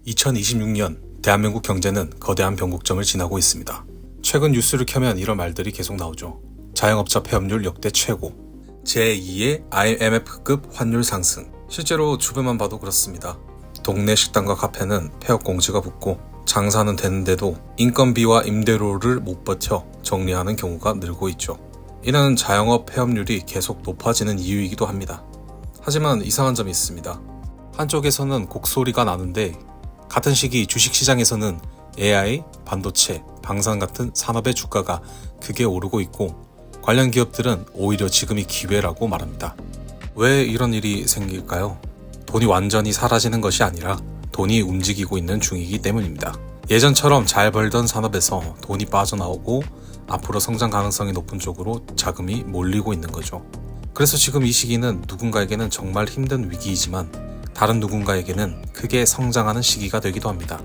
2026년 대한민국 경제는 거대한 변곡점을 지나고 있습니다. 최근 뉴스를 켜면 이런 말들이 계속 나오죠. 자영업자 폐업률 역대 최고, 제2의 IMF급 환율 상승. 실제로 주변만 봐도 그렇습니다. 동네 식당과 카페는 폐업 공지가 붙고 장사는 되는데도 인건비와 임대료를 못 버텨 정리하는 경우가 늘고 있죠. 이는 자영업 폐업률이 계속 높아지는 이유이기도 합니다. 하지만 이상한 점이 있습니다. 한쪽에서는 곡소리가 나는데 같은 시기 주식시장에서는 AI, 반도체, 방산 같은 산업의 주가가 크게 오르고 있고 관련 기업들은 오히려 지금이 기회라고 말합니다. 왜 이런 일이 생길까요? 돈이 완전히 사라지는 것이 아니라 돈이 움직이고 있는 중이기 때문입니다. 예전처럼 잘 벌던 산업에서 돈이 빠져나오고 앞으로 성장 가능성이 높은 쪽으로 자금이 몰리고 있는 거죠. 그래서 지금 이 시기는 누군가에게는 정말 힘든 위기이지만 다른 누군가에게는 크게 성장하는 시기가 되기도 합니다.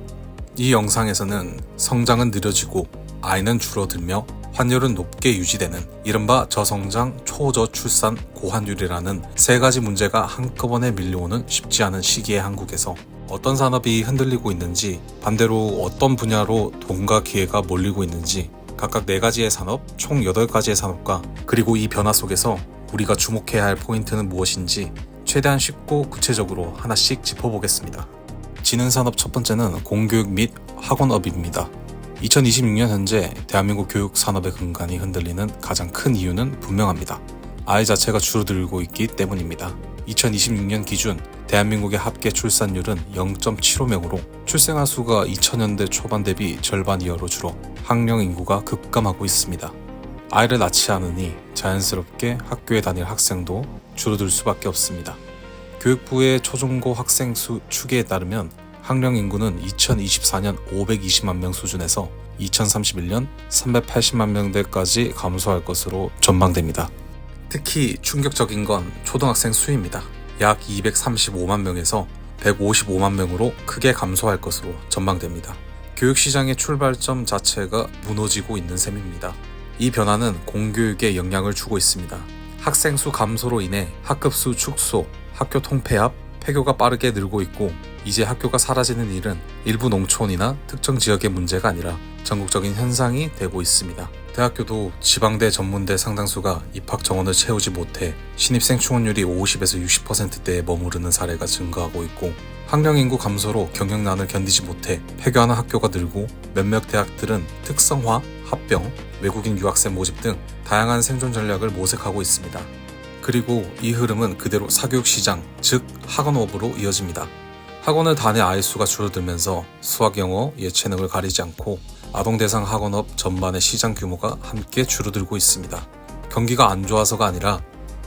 이 영상에서는 성장은 느려지고 아이는 줄어들며 환율은 높게 유지되는 이른바 저성장, 초저출산, 고환율이라는 세 가지 문제가 한꺼번에 밀려오는 쉽지 않은 시기의 한국에서 어떤 산업이 흔들리고 있는지, 반대로 어떤 분야로 돈과 기회가 몰리고 있는지 각각 4가지의 산업, 총 8가지의 산업과 그리고 이 변화 속에서 우리가 주목해야 할 포인트는 무엇인지 최대한 쉽고 구체적으로 하나씩 짚어보겠습니다. 지능산업 첫 번째는 공교육 및 학원업입니다. 2026년 현재 대한민국 교육산업의 근간이 흔들리는 가장 큰 이유는 분명합니다. 아이 자체가 줄어들고 있기 때문입니다. 2026년 기준 대한민국의 합계 출산율은 0.75명으로 출생아 수가 2000년대 초반 대비 절반 이하로 줄어 학령 인구가 급감하고 있습니다. 아이를 낳지 않으니 자연스럽게 학교에 다닐 학생도 줄어들 수밖에 없습니다. 교육부의 초중고 학생 수 추계에 따르면 학령 인구는 2024년 520만 명 수준에서 2031년 380만 명대까지 감소할 것으로 전망됩니다. 특히 충격적인 건 초등학생 수입니다. 약 235만 명에서 155만 명으로 크게 감소할 것으로 전망됩니다. 교육시장의 출발점 자체가 무너지고 있는 셈입니다. 이 변화는 공교육에 영향을 주고 있습니다. 학생 수 감소로 인해 학급 수 축소, 학교 통폐합, 폐교가 빠르게 늘고 있고 이제 학교가 사라지는 일은 일부 농촌이나 특정 지역의 문제가 아니라 전국적인 현상이 되고 있습니다. 대학교도 지방대 전문대 상당수가 입학 정원을 채우지 못해 신입생 충원율이 50에서 60%대에 머무르는 사례가 증가하고 있고 학령 인구 감소로 경영난을 견디지 못해 폐교하는 학교가 늘고 몇몇 대학들은 특성화, 합병, 외국인 유학생 모집 등 다양한 생존 전략을 모색하고 있습니다. 그리고 이 흐름은 그대로 사교육 시장, 즉 학원업으로 이어집니다. 학원을 다닐 아이 수가 줄어들면서 수학, 영어, 예체능을 가리지 않고 아동 대상 학원업 전반의 시장 규모가 함께 줄어들고 있습니다. 경기가 안 좋아서가 아니라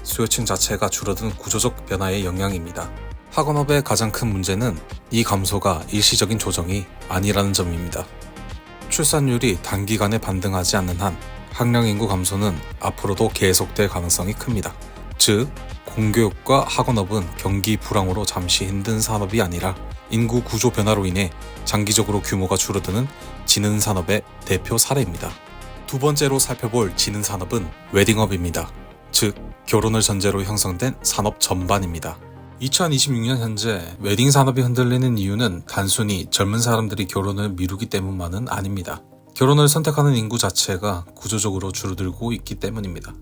수요층 자체가 줄어든 구조적 변화의 영향입니다. 학원업의 가장 큰 문제는 이 감소가 일시적인 조정이 아니라는 점입니다. 출산율이 단기간에 반등하지 않는 한 학령 인구 감소는 앞으로도 계속될 가능성이 큽니다. 즉, 공교육과 학원업은 경기 불황으로 잠시 힘든 산업이 아니라 인구 구조 변화로 인해 장기적으로 규모가 줄어드는 지능산업의 대표 사례입니다. 두 번째로 살펴볼 지능산업은 웨딩업입니다. 즉, 결혼을 전제로 형성된 산업 전반입니다. 2026년 현재 웨딩 산업이 흔들리는 이유는 단순히 젊은 사람들이 결혼을 미루기 때문만은 아닙니다. 결혼을 선택하는 인구 자체가 구조적으로 줄어들고 있기 때문입니다.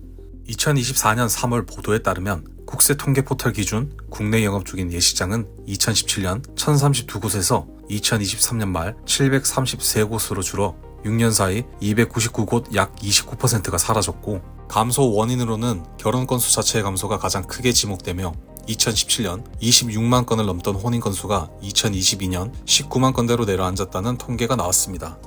2024년 3월 보도에 따르면 국세 통계 포털 기준 국내 영업 중인 예식장은 2017년 1032곳에서 2023년 말 733곳으로 줄어 6년 사이 299곳 약 29%가 사라졌고 감소 원인으로는 결혼 건수 자체의 감소가 가장 크게 지목되며 2017년 26만 건을 넘던 혼인 건수가 2022년 19만 건대로 내려앉았다는 통계가 나왔습니다.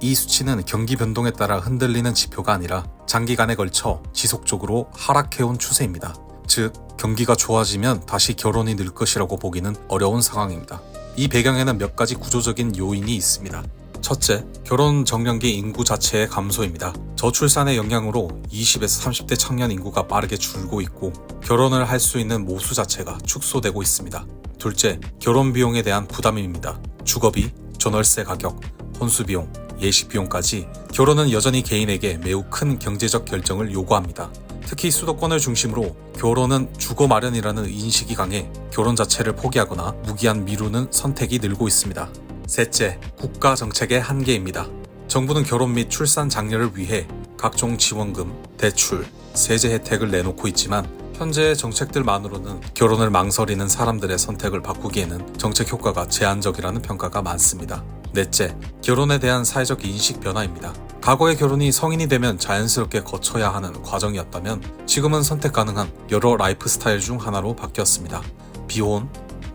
이 수치는 경기 변동에 따라 흔들리는 지표가 아니라 장기간에 걸쳐 지속적으로 하락해온 추세입니다. 즉, 경기가 좋아지면 다시 결혼이 늘 것이라고 보기는 어려운 상황입니다. 이 배경에는 몇 가지 구조적인 요인이 있습니다. 첫째, 결혼 정년기 인구 자체의 감소입니다. 저출산의 영향으로 20에서 30대 청년 인구가 빠르게 줄고 있고 결혼을 할 수 있는 모수 자체가 축소되고 있습니다. 둘째, 결혼 비용에 대한 부담입니다. 주거비, 전월세 가격, 혼수 비용, 예식 비용까지 결혼은 여전히 개인에게 매우 큰 경제적 결정을 요구합니다. 특히 수도권을 중심으로 결혼은 주거 마련이라는 인식이 강해 결혼 자체를 포기하거나 무기한 미루는 선택이 늘고 있습니다. 셋째, 국가 정책의 한계입니다. 정부는 결혼 및 출산 장려를 위해 각종 지원금, 대출, 세제 혜택을 내놓고 있지만 현재의 정책들만으로는 결혼을 망설이는 사람들의 선택을 바꾸기에는 정책 효과가 제한적이라는 평가가 많습니다. 넷째, 결혼에 대한 사회적 인식 변화입니다. 과거의 결혼이 성인이 되면 자연스럽게 거쳐야 하는 과정이었다면 지금은 선택 가능한 여러 라이프 스타일 중 하나로 바뀌었습니다. 비혼,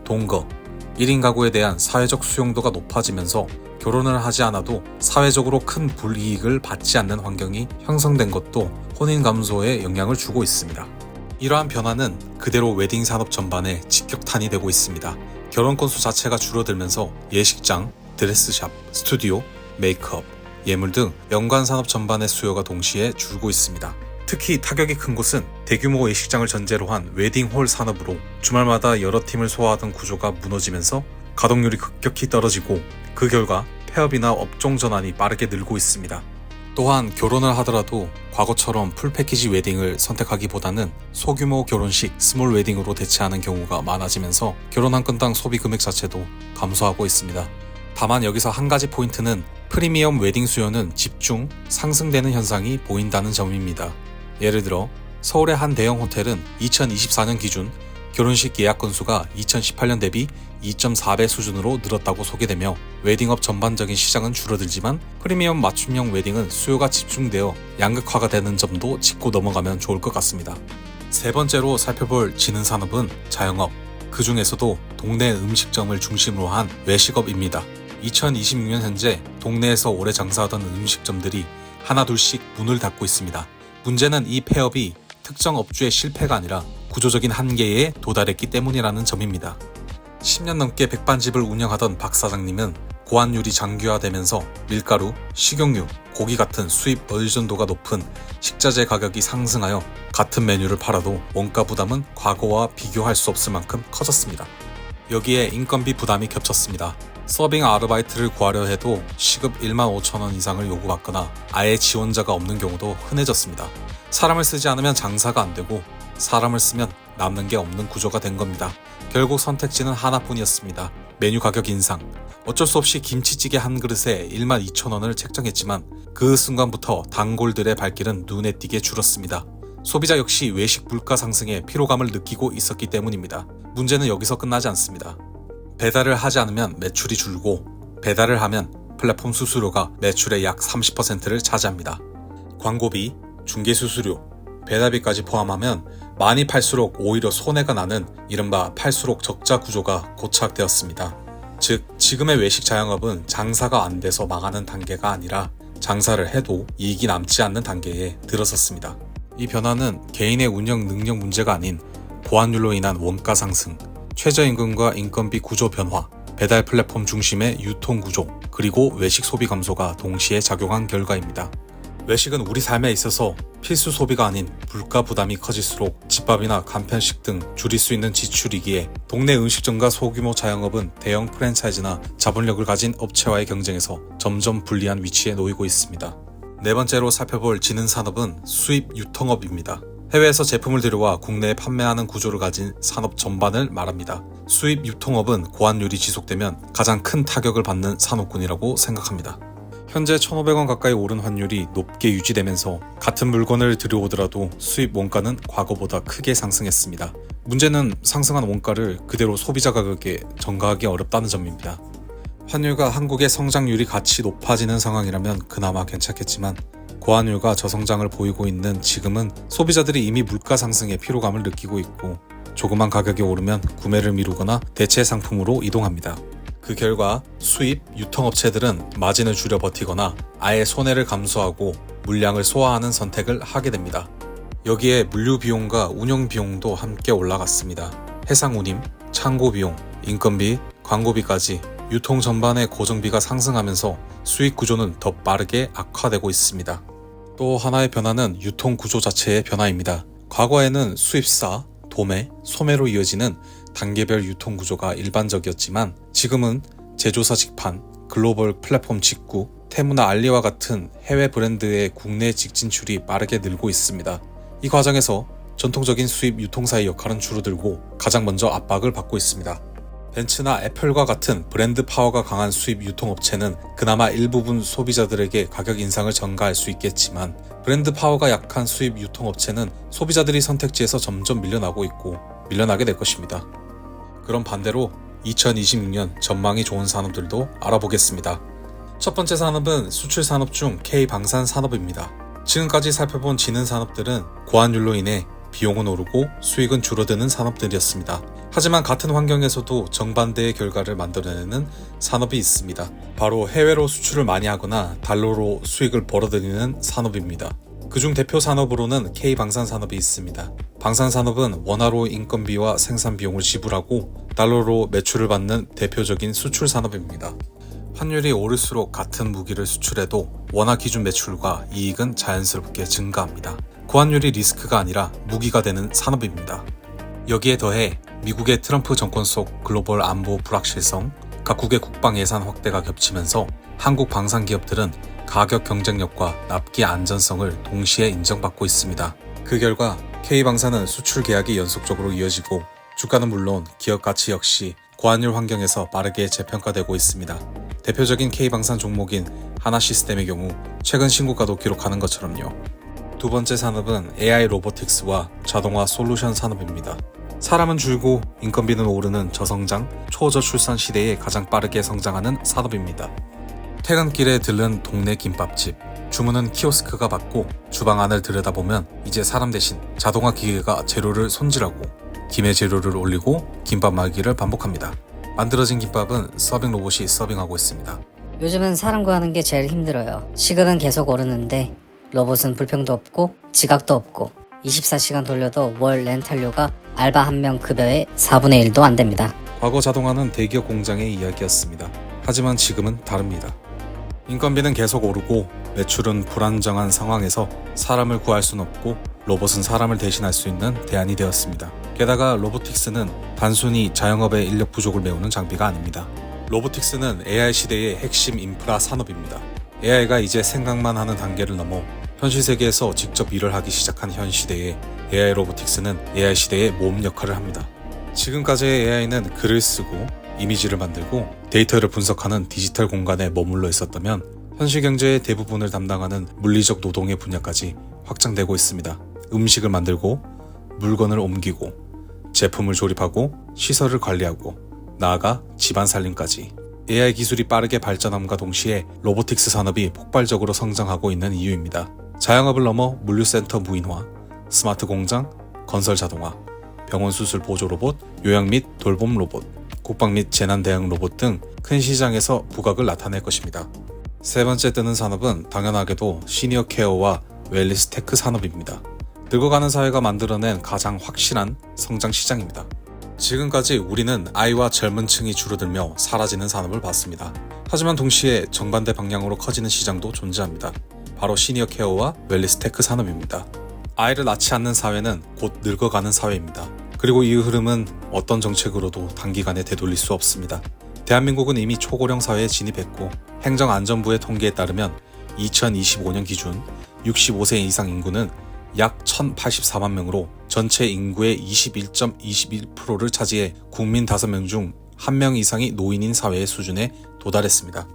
동거, 1인 가구에 대한 사회적 수용도가 높아지면서 결혼을 하지 않아도 사회적으로 큰 불이익을 받지 않는 환경이 형성된 것도 혼인 감소에 영향을 주고 있습니다. 이러한 변화는 그대로 웨딩 산업 전반에 직격탄이 되고 있습니다. 결혼 건수 자체가 줄어들면서 예식장, 드레스샵, 스튜디오, 메이크업, 예물 등 연관 산업 전반의 수요가 동시에 줄고 있습니다. 특히 타격이 큰 곳은 대규모 예식장을 전제로 한 웨딩홀 산업으로 주말마다 여러 팀을 소화하던 구조가 무너지면서 가동률이 급격히 떨어지고 그 결과 폐업이나 업종 전환이 빠르게 늘고 있습니다. 또한 결혼을 하더라도 과거처럼 풀패키지 웨딩을 선택하기보다는 소규모 결혼식, 스몰 웨딩으로 대체하는 경우가 많아지면서 결혼 한 건당 소비 금액 자체도 감소하고 있습니다. 다만 여기서 한 가지 포인트는 프리미엄 웨딩 수요는 집중, 상승되는 현상이 보인다는 점입니다. 예를 들어 서울의 한 대형 호텔은 2024년 기준 결혼식 예약 건수가 2018년 대비 2.4배 수준으로 늘었다고 소개되며 웨딩업 전반적인 시장은 줄어들지만 프리미엄 맞춤형 웨딩은 수요가 집중되어 양극화가 되는 점도 짚고 넘어가면 좋을 것 같습니다. 세 번째로 살펴볼 지능 산업은 자영업, 그 중에서도 동네 음식점을 중심으로 한 외식업입니다. 2026년 현재 동네에서 오래 장사하던 음식점들이 하나둘씩 문을 닫고 있습니다. 문제는 이 폐업이 특정 업주의 실패가 아니라 구조적인 한계에 도달했기 때문이라는 점입니다. 10년 넘게 백반집을 운영하던 박 사장님은 고환율이 장기화되면서 밀가루, 식용유, 고기 같은 수입 의존도가 높은 식자재 가격이 상승하여 같은 메뉴를 팔아도 원가 부담은 과거와 비교할 수 없을 만큼 커졌습니다. 여기에 인건비 부담이 겹쳤습니다. 서빙 아르바이트를 구하려 해도 시급 15,000원 이상을 요구받거나 아예 지원자가 없는 경우도 흔해졌습니다. 사람을 쓰지 않으면 장사가 안 되고 사람을 쓰면 남는 게 없는 구조가 된 겁니다. 결국 선택지는 하나뿐이었습니다. 메뉴 가격 인상. 어쩔 수 없이 김치찌개 한 그릇에 12,000원을 책정했지만 그 순간부터 단골들의 발길은 눈에 띄게 줄었습니다. 소비자 역시 외식 물가 상승에 피로감을 느끼고 있었기 때문입니다. 문제는 여기서 끝나지 않습니다. 배달을 하지 않으면 매출이 줄고 배달을 하면 플랫폼 수수료가 매출의 약 30%를 차지합니다. 광고비, 중개수수료, 배달비까지 포함하면 많이 팔수록 오히려 손해가 나는 이른바 팔수록 적자 구조가 고착되었습니다. 즉 지금의 외식 자영업은 장사가 안 돼서 망하는 단계가 아니라 장사를 해도 이익이 남지 않는 단계에 들어섰습니다. 이 변화는 개인의 운영 능력 문제가 아닌 고환율로 인한 원가 상승, 최저임금과 인건비 구조 변화, 배달 플랫폼 중심의 유통 구조, 그리고 외식 소비 감소가 동시에 작용한 결과입니다. 외식은 우리 삶에 있어서 필수 소비가 아닌 물가 부담이 커질수록 집밥이나 간편식 등 줄일 수 있는 지출이기에 동네 음식점과 소규모 자영업은 대형 프랜차이즈나 자본력을 가진 업체와의 경쟁에서 점점 불리한 위치에 놓이고 있습니다. 네 번째로 살펴볼 지능 산업은 수입 유통업입니다. 해외에서 제품을 들여와 국내에 판매하는 구조를 가진 산업 전반을 말합니다. 수입 유통업은 고환율이 지속되면 가장 큰 타격을 받는 산업군이라고 생각합니다. 현재 1,500원 가까이 오른 환율이 높게 유지되면서 같은 물건을 들여오더라도 수입 원가는 과거보다 크게 상승했습니다. 문제는 상승한 원가를 그대로 소비자 가격에 전가하기 어렵다는 점입니다. 환율과 한국의 성장률이 같이 높아지는 상황이라면 그나마 괜찮겠지만 고환율과 저성장을 보이고 있는 지금은 소비자들이 이미 물가 상승에 피로감을 느끼고 있고 조그만 가격이 오르면 구매를 미루거나 대체 상품으로 이동합니다. 그 결과 수입, 유통업체들은 마진을 줄여 버티거나 아예 손해를 감수하고 물량을 소화하는 선택을 하게 됩니다. 여기에 물류 비용과 운영 비용도 함께 올라갔습니다. 해상 운임, 창고 비용, 인건비, 광고비까지 유통 전반의 고정비가 상승하면서 수익 구조는 더 빠르게 악화되고 있습니다. 또 하나의 변화는 유통 구조 자체의 변화입니다. 과거에는 수입사, 도매, 소매로 이어지는 단계별 유통 구조가 일반적이었지만 지금은 제조사 직판, 글로벌 플랫폼 직구, 테무나 알리와 같은 해외 브랜드의 국내 직진출이 빠르게 늘고 있습니다. 이 과정에서 전통적인 수입 유통사의 역할은 줄어들고 가장 먼저 압박을 받고 있습니다. 벤츠나 애플과 같은 브랜드 파워가 강한 수입 유통업체는 그나마 일부분 소비자들에게 가격 인상을 전가할 수 있겠지만 브랜드 파워가 약한 수입 유통업체는 소비자들이 선택지에서 점점 밀려나고 있고 밀려나게 될 것입니다. 그럼 반대로 2026년 전망이 좋은 산업들도 알아보겠습니다. 첫 번째 산업은 수출 산업 중 K방산 산업입니다. 지금까지 살펴본 지능 산업들은 고환율로 인해 비용은 오르고 수익은 줄어드는 산업들이었습니다. 하지만 같은 환경에서도 정반대의 결과를 만들어내는 산업이 있습니다. 바로 해외로 수출을 많이 하거나 달러로 수익을 벌어들이는 산업입니다. 그중 대표 산업으로는 K방산 산업이 있습니다. 방산 산업은 원화로 인건비와 생산 비용을 지불하고 달러로 매출을 받는 대표적인 수출 산업입니다. 환율이 오를수록 같은 무기를 수출해도 원화 기준 매출과 이익은 자연스럽게 증가합니다. 고환율이 리스크가 아니라 무기가 되는 산업입니다. 여기에 더해 미국의 트럼프 정권 속 글로벌 안보 불확실성, 각국의 국방 예산 확대가 겹치면서 한국 방산 기업들은 가격 경쟁력과 납기 안전성을 동시에 인정받고 있습니다. 그 결과 K방산은 수출 계약이 연속적으로 이어지고 주가는 물론 기업 가치 역시 고환율 환경에서 빠르게 재평가되고 있습니다. 대표적인 K방산 종목인 하나시스템의 경우 최근 신고가도 기록하는 것처럼요. 두 번째 산업은 AI 로보틱스와 자동화 솔루션 산업입니다. 사람은 줄고 인건비는 오르는 저성장, 초저출산 시대에 가장 빠르게 성장하는 산업입니다. 퇴근길에 들른 동네 김밥집, 주문은 키오스크가 받고 주방 안을 들여다보면 이제 사람 대신 자동화 기계가 재료를 손질하고 김에 재료를 올리고 김밥 말기를 반복합니다. 만들어진 김밥은 서빙 로봇이 서빙하고 있습니다. 요즘은 사람 구하는 게 제일 힘들어요. 시급은 계속 오르는데 로봇은 불평도 없고 지각도 없고 24시간 돌려도 월 렌탈료가 알바 한 명 급여의 4분의 1도 안 됩니다. 과거 자동화는 대기업 공장의 이야기였습니다. 하지만 지금은 다릅니다. 인건비는 계속 오르고 매출은 불안정한 상황에서 사람을 구할 순 없고 로봇은 사람을 대신할 수 있는 대안이 되었습니다. 게다가 로보틱스는 단순히 자영업의 인력 부족을 메우는 장비가 아닙니다. 로보틱스는 AI 시대의 핵심 인프라 산업입니다. AI가 이제 생각만 하는 단계를 넘어 현실 세계에서 직접 일을 하기 시작한 현 시대에 AI 로보틱스는 AI 시대의 모험 역할을 합니다. 지금까지의 AI는 글을 쓰고 이미지를 만들고 데이터를 분석하는 디지털 공간에 머물러 있었다면 현실 경제의 대부분을 담당하는 물리적 노동의 분야까지 확장되고 있습니다. 음식을 만들고 물건을 옮기고 제품을 조립하고 시설을 관리하고 나아가 집안 살림까지 AI 기술이 빠르게 발전함과 동시에 로보틱스 산업이 폭발적으로 성장하고 있는 이유입니다. 자영업을 넘어 물류센터 무인화, 스마트 공장, 건설 자동화, 병원 수술 보조 로봇, 요양 및 돌봄 로봇, 국방 및 재난 대응 로봇 등 큰 시장에서 부각을 나타낼 것입니다. 세 번째 뜨는 산업은 당연하게도 시니어 케어와 웰니스 테크 산업입니다. 늙어가는 사회가 만들어낸 가장 확실한 성장 시장입니다. 지금까지 우리는 아이와 젊은 층이 줄어들며 사라지는 산업을 봤습니다. 하지만 동시에 정반대 방향으로 커지는 시장도 존재합니다. 바로 시니어 케어와 웰니스 테크 산업입니다. 아이를 낳지 않는 사회는 곧 늙어가는 사회입니다. 그리고 이 흐름은 어떤 정책으로도 단기간에 되돌릴 수 없습니다. 대한민국은 이미 초고령 사회에 진입했고 행정안전부의 통계에 따르면 2025년 기준 65세 이상 인구는 약 1,084만 명으로 전체 인구의 21.21%를 차지해 국민 5명 중 1명 이상이 노인인 사회의 수준에 도달했습니다.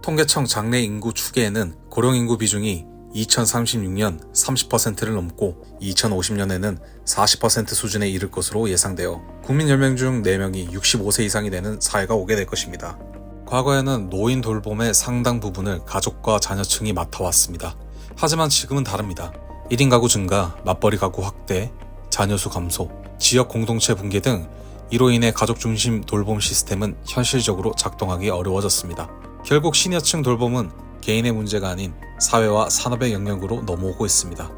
통계청 장래 인구 추계에는 고령 인구 비중이 2036년 30%를 넘고 2050년에는 40% 수준에 이를 것으로 예상되어 국민 10명 중 4명이 65세 이상이 되는 사회가 오게 될 것입니다. 과거에는 노인 돌봄의 상당 부분을 가족과 자녀층이 맡아왔습니다. 하지만 지금은 다릅니다. 1인 가구 증가, 맞벌이 가구 확대, 자녀수 감소, 지역 공동체 붕괴 등 이로 인해 가족 중심 돌봄 시스템은 현실적으로 작동하기 어려워졌습니다. 결국 시니어층 돌봄은 개인의 문제가 아닌 사회와 산업의 영역으로 넘어오고 있습니다.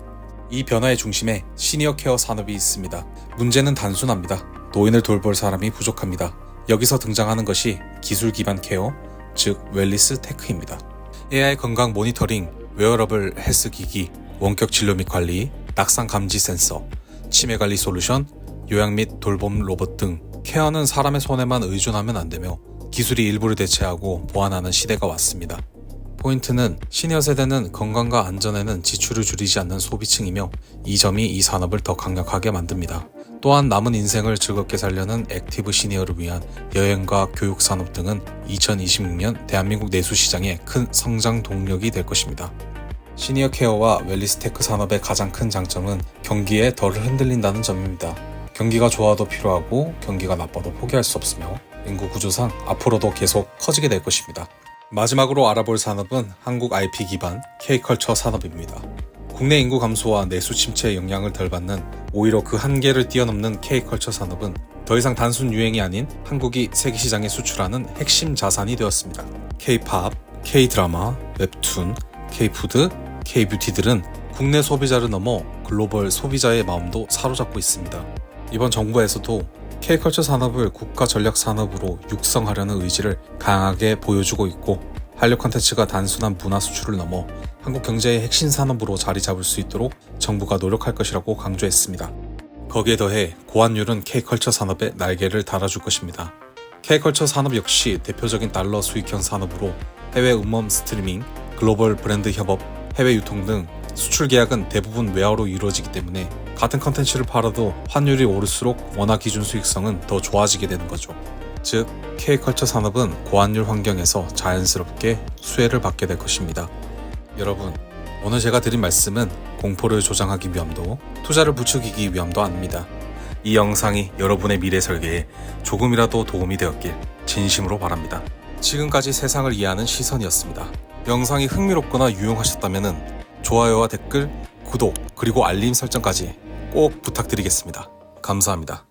이 변화의 중심에 시니어 케어 산업이 있습니다. 문제는 단순합니다. 노인을 돌볼 사람이 부족합니다. 여기서 등장하는 것이 기술 기반 케어, 즉 웰니스 테크입니다. AI 건강 모니터링, 웨어러블 헬스 기기, 원격 진료 및 관리, 낙상 감지 센서, 치매 관리 솔루션, 요양 및 돌봄 로봇 등 케어는 사람의 손에만 의존하면 안 되며 기술이 일부를 대체하고 보완하는 시대가 왔습니다. 포인트는 시니어 세대는 건강과 안전에는 지출을 줄이지 않는 소비층이며 이 점이 이 산업을 더 강력하게 만듭니다. 또한 남은 인생을 즐겁게 살려는 액티브 시니어를 위한 여행과 교육 산업 등은 2026년 대한민국 내수 시장의 큰 성장 동력이 될 것입니다. 시니어 케어와 웰니스 테크 산업의 가장 큰 장점은 경기에 덜 흔들린다는 점입니다. 경기가 좋아도 필요하고 경기가 나빠도 포기할 수 없으며 인구 구조상 앞으로도 계속 커지게 될 것입니다. 마지막으로 알아볼 산업은 한국 IP 기반 K컬처 산업입니다. 국내 인구 감소와 내수 침체의 영향을 덜 받는 오히려 그 한계를 뛰어넘는 K컬처 산업은 더 이상 단순 유행이 아닌 한국이 세계 시장에 수출하는 핵심 자산이 되었습니다. K-팝, K-드라마, 웹툰, K-푸드, K-뷰티들은 국내 소비자를 넘어 글로벌 소비자의 마음도 사로잡고 있습니다. 이번 정부에서도 K컬처 산업을 국가 전략 산업으로 육성하려는 의지를 강하게 보여주고 있고 한류 콘텐츠가 단순한 문화 수출을 넘어 한국 경제의 핵심 산업으로 자리 잡을 수 있도록 정부가 노력할 것이라고 강조했습니다. 거기에 더해 고환율은 K컬처 산업에 날개를 달아줄 것입니다. K컬처 산업 역시 대표적인 달러 수익형 산업으로 해외 음원 스트리밍, 글로벌 브랜드 협업, 해외 유통 등 수출 계약은 대부분 외화로 이루어지기 때문에 같은 컨텐츠를 팔아도 환율이 오를수록 원화 기준 수익성은 더 좋아지게 되는 거죠. 즉, K컬처 산업은 고환율 환경에서 자연스럽게 수혜를 받게 될 것입니다. 여러분, 오늘 제가 드린 말씀은 공포를 조장하기 위함도 투자를 부추기기 위함도 아닙니다. 이 영상이 여러분의 미래 설계에 조금이라도 도움이 되었길 진심으로 바랍니다. 지금까지 세상을 이해하는 시선이었습니다. 영상이 흥미롭거나 유용하셨다면 좋아요와 댓글, 구독, 그리고 알림 설정까지 꼭 부탁드리겠습니다. 감사합니다.